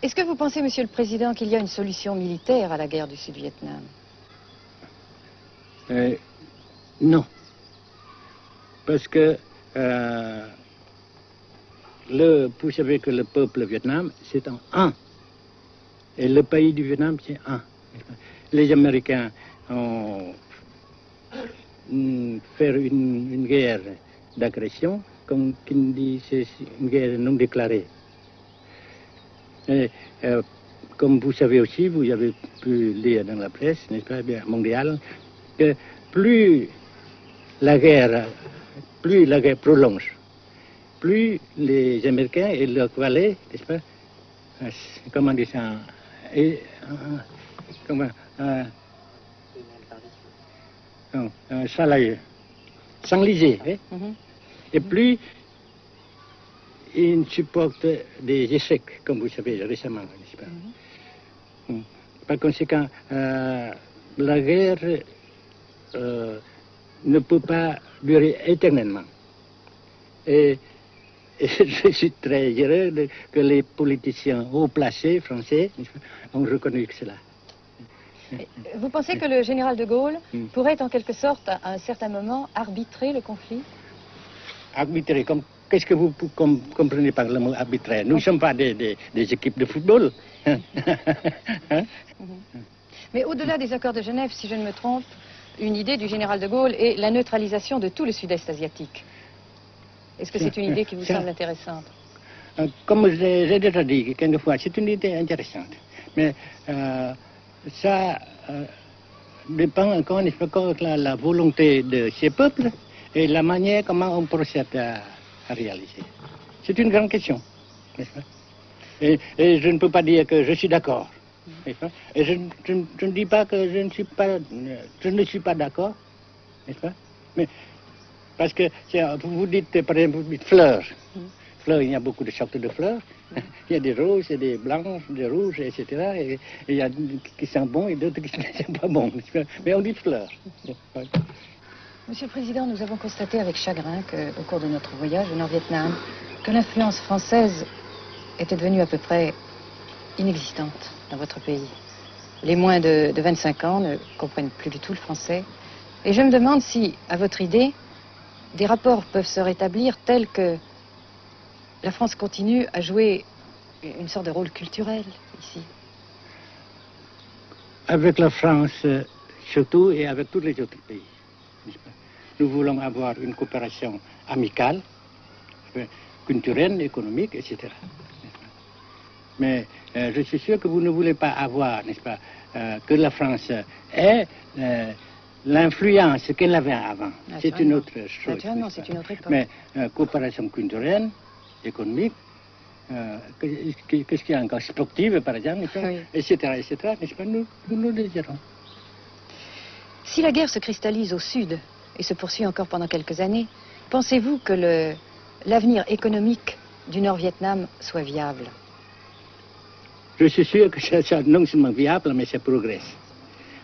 Est-ce que vous pensez, Monsieur le Président, qu'il y a une solution militaire à la guerre du Sud-Vietnam? Non. Parce que vous savez que le peuple vietnam, c'est un. Et le pays du Vietnam, c'est un. Les Américains ont fait une guerre d'agression, comme qui dit, c'est une guerre non déclarée. Et, comme vous savez aussi, vous avez pu lire dans la presse, n'est-ce pas, mondiale, que plus la guerre prolonge, plus les Américains et leurs valets, n'est-ce pas, comment dire ça, s'enliser, et plus ils supportent des échecs, comme vous savez récemment, n'est-ce pas. Par conséquent, la guerre ne peut pas durer éternellement. Et je suis très heureux que les politiciens haut placés français ont reconnu cela. Vous pensez que le général de Gaulle pourrait en quelque sorte, à un certain moment, arbitrer le conflit? Arbitrer, qu'est-ce que vous comprenez par le mot arbitraire? Nous ne sommes pas des équipes de football. Mais au-delà des accords de Genève, si je ne me trompe, une idée du général de Gaulle est la neutralisation de tout le sud-est asiatique. Est-ce que c'est une idée qui vous semble intéressante? Comme j'ai déjà dit quelquefois, c'est une idée intéressante. Mais ça dépend encore de la volonté de ces peuples et la manière comment on procède à réaliser. C'est une grande question, n'est-ce pas? Et je ne peux pas dire que je suis d'accord. Et je ne dis pas que je ne suis pas d'accord, n'est-ce pas? Mais parce que vous dites, par exemple, vous dites fleurs. Fleurs, il y a beaucoup de sortes de fleurs. Il y a des roses, et des blanches, des rouges, etc. Et il y a qui sont bons et d'autres qui ne sont pas bons. Mais on dit fleurs. Monsieur le Président, nous avons constaté avec chagrin qu'au cours de notre voyage au Nord-Vietnam, que l'influence française était devenue à peu près inexistante dans votre pays. Les moins de 25 ans ne comprennent plus du tout le français. Et je me demande si, à votre idée, des rapports peuvent se rétablir tels que la France continue à jouer une sorte de rôle culturel ici. Avec la France surtout et avec tous les autres pays. Nous voulons avoir une coopération amicale, culturelle, économique, etc. Mais je suis sûr que vous ne voulez pas avoir, n'est-ce pas, que la France ait l'influence qu'elle avait avant. C'est une autre chose. Naturellement, c'est une autre époque. Mais coopération culturelle, économique, qu'est-ce qu'il y a encore, sportive par exemple, etc., n'est-ce pas, nous le désirons. Si la guerre se cristallise au sud et se poursuit encore pendant quelques années, pensez-vous que l'avenir économique du Nord-Vietnam soit viable? Je suis sûr que c'est non seulement viable, mais ça progresse.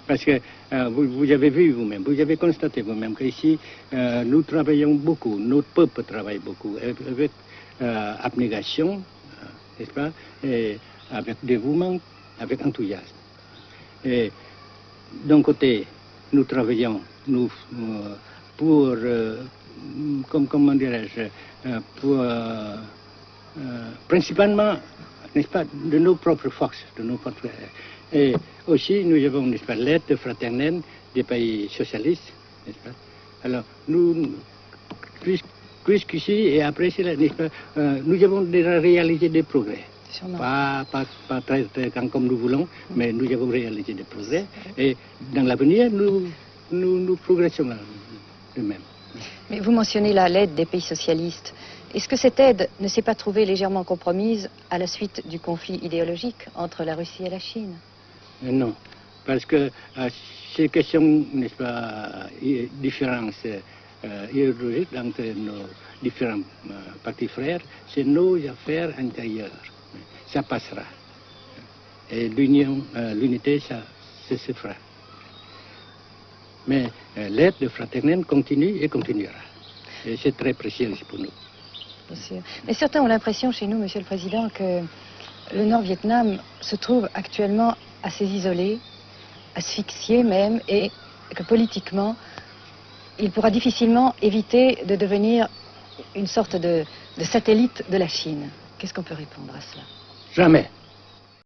Parce que vous avez vu vous-même, vous avez constaté vous-même qu'ici, nous travaillons beaucoup, notre peuple travaille beaucoup, avec abnégation, n'est-ce pas, et avec dévouement, avec enthousiasme. Et d'un côté, nous travaillons pour, comment dirais-je, pour principalement, n'est-ce pas, de nos propres forces, de nos propres. Et aussi, nous avons, n'est-ce pas, l'aide fraternelle des pays socialistes, n'est-ce pas. Alors, nous, jusqu'ici et après cela, n'est-ce pas, nous avons déjà réalisé des progrès. Pas très grands comme nous voulons, mais nous avons réalisé des progrès. Et dans l'avenir, nous progressons de même. Mais vous mentionnez là l'aide des pays socialistes. Est-ce que cette aide ne s'est pas trouvée légèrement compromise à la suite du conflit idéologique entre la Russie et la Chine? Non, parce que ces questions, n'est-ce pas, différences idéologiques entre nos différents partis frères, c'est nos affaires intérieures. Ça passera. Et l'unité, ça se fera. Mais l'aide fraternelle continue et continuera. Et c'est très précieux pour nous. Bien sûr. Mais certains ont l'impression chez nous, Monsieur le Président, que le Nord-Vietnam se trouve actuellement assez isolé, asphyxié même, et que politiquement, il pourra difficilement éviter de devenir une sorte de satellite de la Chine. Qu'est-ce qu'on peut répondre à cela? Jamais.